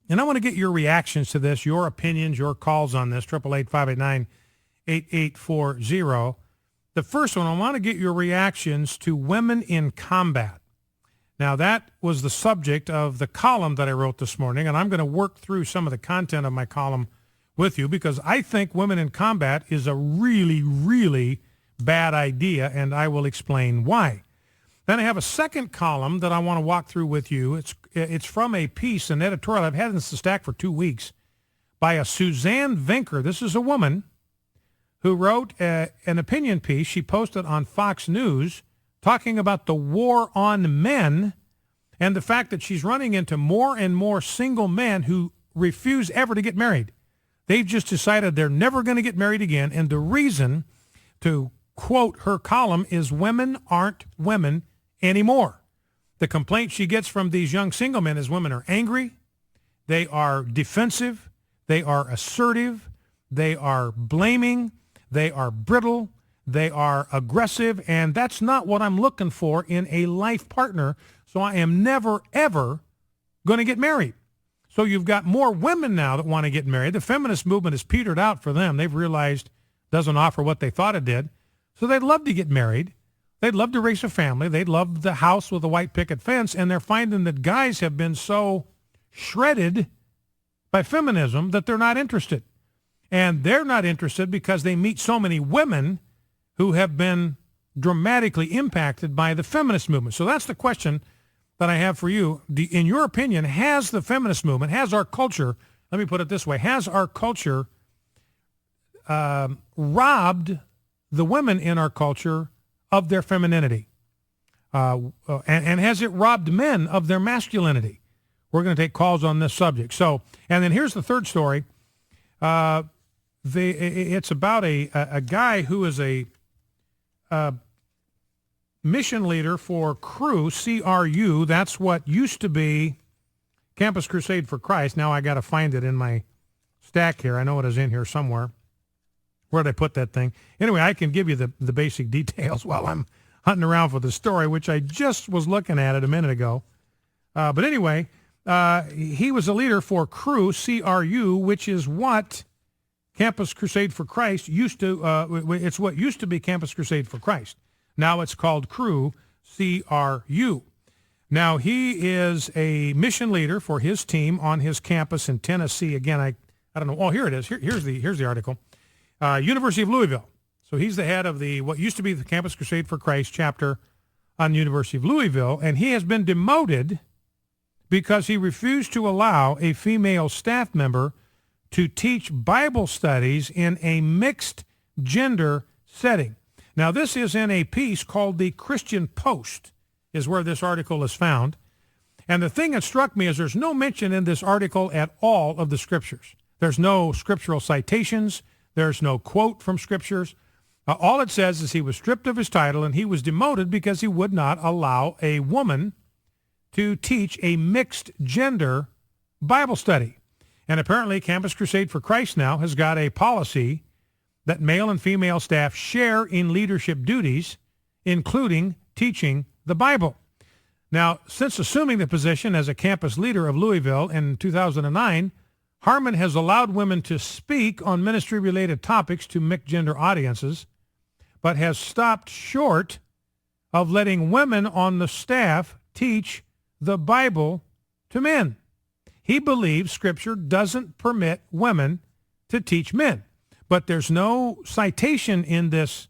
And I want to get your reactions to this, your opinions, your calls on this, 888-589-8840. The first one, I want to get your reactions to women in combat. Now, that was the subject of the column that I wrote this morning, and I'm going to work through some of the content of my column with you because I think women in combat is a really, really bad idea, and I will explain why. Then I have a second column that I want to walk through with you. It's from a piece, an editorial. I've had this in the stack for 2 weeks by a Suzanne Vinker. This is a woman who wrote an opinion piece she posted on Fox News talking about the war on men and the fact that she's running into more and more single men who refuse ever to get married. They've just decided they're never going to get married again. And the reason, to quote her column, is women aren't women anymore. The complaint she gets from these young single men is women are angry, they are defensive, they are assertive, they are blaming, they are brittle, they are aggressive, and that's not what I'm looking for in a life partner. So I am never, ever going to get married. So you've got more women now that want to get married. The feminist movement has petered out for them. They've realized it doesn't offer what they thought it did. So they'd love to get married. They'd love to raise a family. They'd love the house with a white picket fence. And they're finding that guys have been so shredded by feminism that they're not interested. And they're not interested because they meet so many women who have been dramatically impacted by the feminist movement. So that's the question that I have for you. In your opinion, has the feminist movement, has our culture, let me put it this way, has our culture robbed the women in our culture of their femininity? And has it robbed men of their masculinity? We're going to take calls on this subject. So, and then here's the third story. It's about a guy who is a mission leader for CRU, C-R-U. That's what used to be Campus Crusade for Christ. Now I got to find it in my stack here. I know it is in here somewhere. Where did I put that thing? Anyway, I can give you the basic details while I'm hunting around for the story, which I just was looking at it a minute ago. But anyway, he was a leader for CRU, C-R-U, which is what Campus Crusade for Christ used to, it's what used to be Campus Crusade for Christ. Now it's called CRU, C-R-U. Now he is a mission leader for his team on his campus in Tennessee. Again, I don't know. Oh, here it is. Here's the article. University of Louisville. So he's the head of what used to be the Campus Crusade for Christ chapter on University of Louisville, and he has been demoted because he refused to allow a female staff member to teach Bible studies in a mixed gender setting. Now, this is in a piece called the Christian Post, is where this article is found. And the thing that struck me is there's no mention in this article at all of the scriptures. There's no scriptural citations. There's no quote from scriptures. All it says is he was stripped of his title and he was demoted because he would not allow a woman to teach a mixed gender Bible study. And apparently Campus Crusade for Christ now has got a policy that male and female staff share in leadership duties, including teaching the Bible. Now, since assuming the position as a campus leader of Louisville in 2009, Harmon has allowed women to speak on ministry-related topics to mixed-gender audiences, but has stopped short of letting women on the staff teach the Bible to men. He believes Scripture doesn't permit women to teach men. But there's no citation in this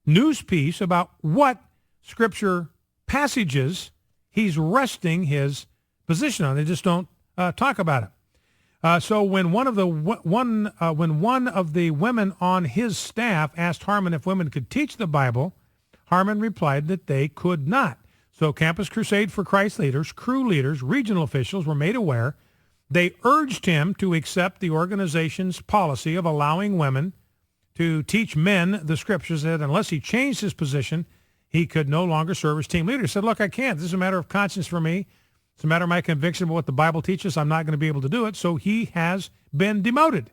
news piece about what Scripture passages he's resting his position on. They just don't talk about it. So when one of the women on his staff asked Harmon if women could teach the Bible, Harmon replied that they could not. So Campus Crusade for Christ leaders, CRU leaders, regional officials were made aware. They urged him to accept the organization's policy of allowing women to teach men the scriptures, that unless he changed his position, he could no longer serve as team leader. He said, look, I can't. This is a matter of conscience for me. It's a matter of my conviction of what the Bible teaches. I'm not going to be able to do it. So he has been demoted.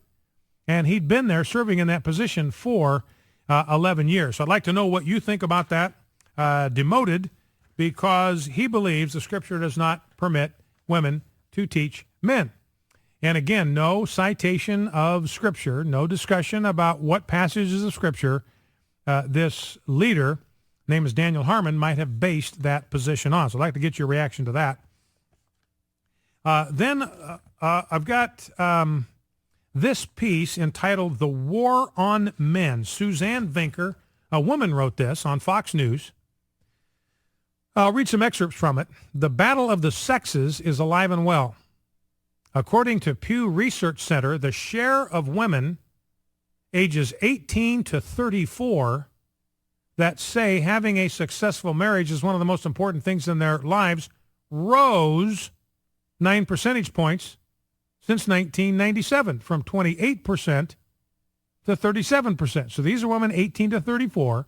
And he'd been there serving in that position for 11 years. So I'd like to know what you think about that. Demoted because he believes the Scripture does not permit women to teach men. And again, no citation of Scripture, no discussion about what passages of Scripture this leader, name is Daniel Harmon, might have based that position on. So I'd like to get your reaction to that. Then I've got this piece entitled The War on Men. Suzanne Vinker, a woman, wrote this on Fox News. I'll read some excerpts from it. The battle of the sexes is alive and well. According to Pew Research Center, the share of women ages 18 to 34 that say having a successful marriage is one of the most important things in their lives rose 9 percentage points since 1997, from 28% to 37%. So these are women 18 to 34.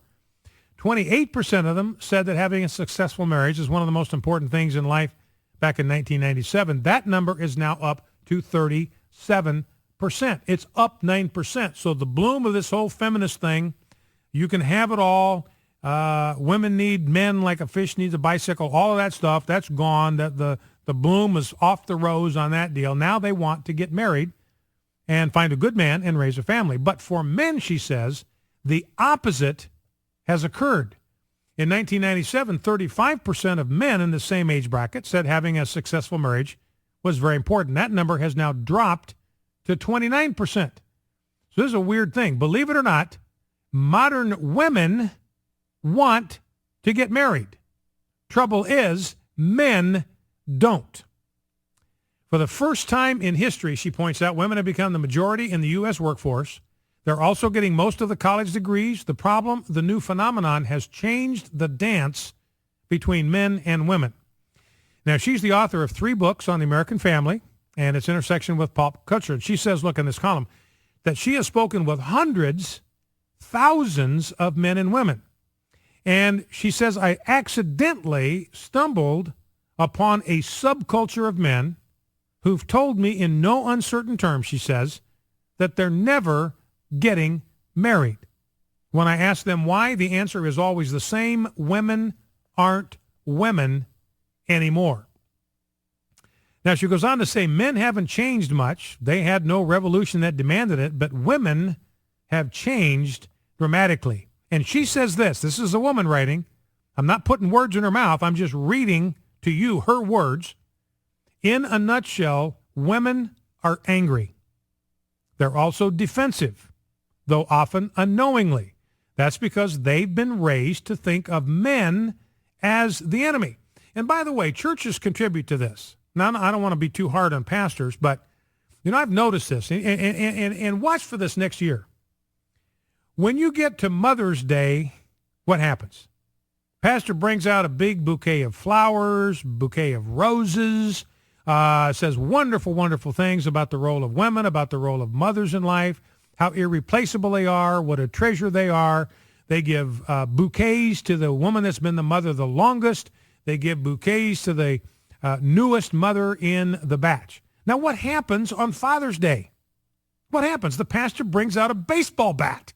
28% of them said that having a successful marriage is one of the most important things in life back in 1997. That number is now up to 37%. It's up 9%. So the bloom of this whole feminist thing, you can have it all. Women need men like a fish needs a bicycle. All of that stuff, that's gone. The bloom is off the rose on that deal. Now they want to get married and find a good man and raise a family. But for men, she says, the opposite has occurred. In 1997, 35% of men in the same age bracket said having a successful marriage was very important. That number has now dropped to 29%. So this is a weird thing. Believe it or not, modern women want to get married. Trouble is, men don't. For the first time in history, she points out, women have become the majority in the U.S. workforce. They're also getting most of the college degrees. The problem, the new phenomenon, has changed the dance between men and women. Now, she's the author of 3 books on the American family and its intersection with pop culture. She says, look in this column, that she has spoken with hundreds, thousands of men and women. And she says, I accidentally stumbled upon a subculture of men who've told me in no uncertain terms, she says, that they're never getting married. When I ask them why, the answer is always the same. Women aren't women anymore. Now, she goes on to say, men haven't changed much. They had no revolution that demanded it, but women have changed dramatically. And she says this is a woman writing. I'm not putting words in her mouth. I'm just reading to you her words. In a nutshell, women are angry. They're also defensive, though often unknowingly. That's because they've been raised to think of men as the enemy. And by the way, churches contribute to this. Now, I don't want to be too hard on pastors, but, I've noticed this. And watch for this next year. When you get to Mother's Day, what happens? Pastor brings out a big bouquet of flowers, bouquet of roses, says wonderful, wonderful things about the role of women, about the role of mothers in life, how irreplaceable they are, what a treasure they are. They give bouquets to the woman that's been the mother the longest. They give bouquets to the newest mother in the batch. Now, what happens on Father's Day? What happens? The pastor brings out a baseball bat.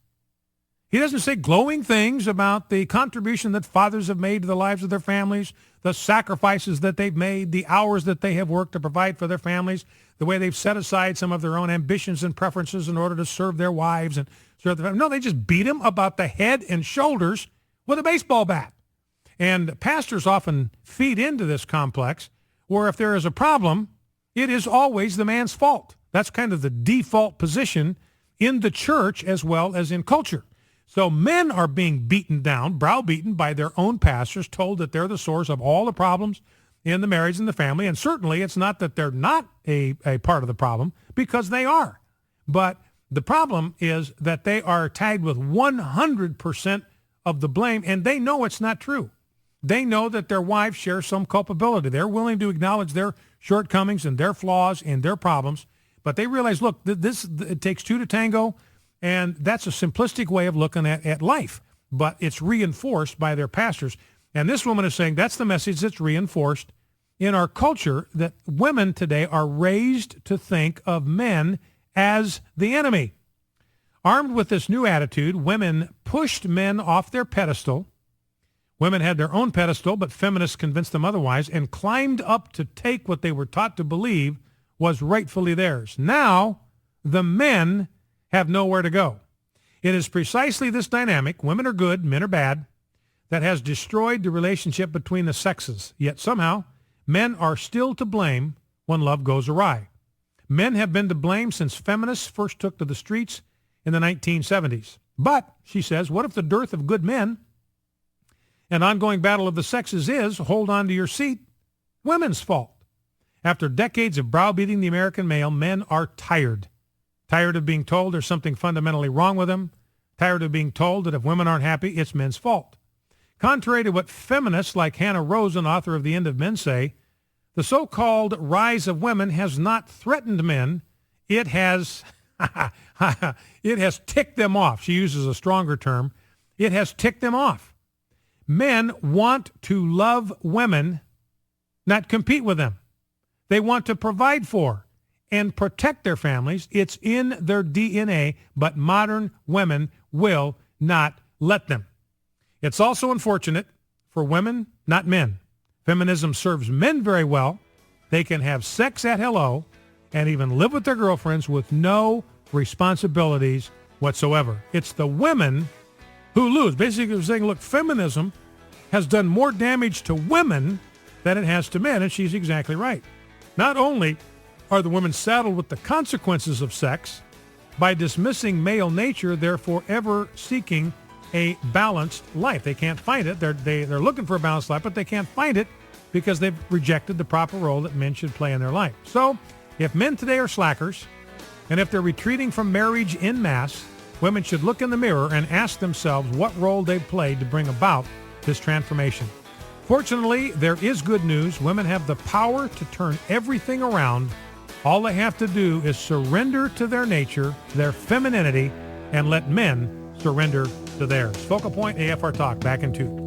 He doesn't say glowing things about the contribution that fathers have made to the lives of their families, the sacrifices that they've made, the hours that they have worked to provide for their families, the way they've set aside some of their own ambitions and preferences in order to serve their wives and serve their family. No, they just beat him about the head and shoulders with a baseball bat. And pastors often feed into this complex where if there is a problem, it is always the man's fault. That's kind of the default position in the church as well as in culture. So men are being beaten down, browbeaten by their own pastors, told that they're the source of all the problems in the marriage and the family. And certainly it's not that they're not a part of the problem, because they are. But the problem is that they are tagged with 100% of the blame, and they know it's not true. They know that their wives share some culpability. They're willing to acknowledge their shortcomings and their flaws and their problems, but they realize, look, it takes 2 to tango. And that's a simplistic way of looking at life, but it's reinforced by their pastors. And this woman is saying that's the message that's reinforced in our culture, that women today are raised to think of men as the enemy. Armed with this new attitude, women pushed men off their pedestal. Women had their own pedestal, but feminists convinced them otherwise, and climbed up to take what they were taught to believe was rightfully theirs. Now, the men have nowhere to go. It is precisely this dynamic, women are good, men are bad, that has destroyed the relationship between the sexes. Yet somehow, men are still to blame when love goes awry. Men have been to blame since feminists first took to the streets in the 1970s. But, she says, what if the dearth of good men and ongoing battle of the sexes is, hold on to your seat, women's fault? After decades of browbeating the American male, men are tired. Tired of being told there's something fundamentally wrong with them. Tired of being told that if women aren't happy, it's men's fault. Contrary to what feminists like Hannah Rosen, author of The End of Men, say, the so-called rise of women has not threatened men. It has it has ticked them off. She uses a stronger term. It has ticked them off. Men want to love women, not compete with them. They want to provide for and protect their families. It's in their DNA, but modern women will not let them. It's also unfortunate for women, not men. Feminism serves men very well. They can have sex at hello and even live with their girlfriends with no responsibilities whatsoever. It's the women who lose. Basically, they're saying, look, feminism has done more damage to women than it has to men, and she's exactly right. Not only are the women saddled with the consequences of sex, by dismissing male nature, they're forever seeking a balanced life. They can't find it. They're looking for a balanced life, but they can't find it because they've rejected the proper role that men should play in their life. So if men today are slackers, and if they're retreating from marriage en masse, women should look in the mirror and ask themselves what role they've played to bring about this transformation. Fortunately, there is good news. Women have the power to turn everything around. All they have to do is surrender to their nature, their femininity, and let men surrender to theirs. Focal Point AFR Talk, back in 2.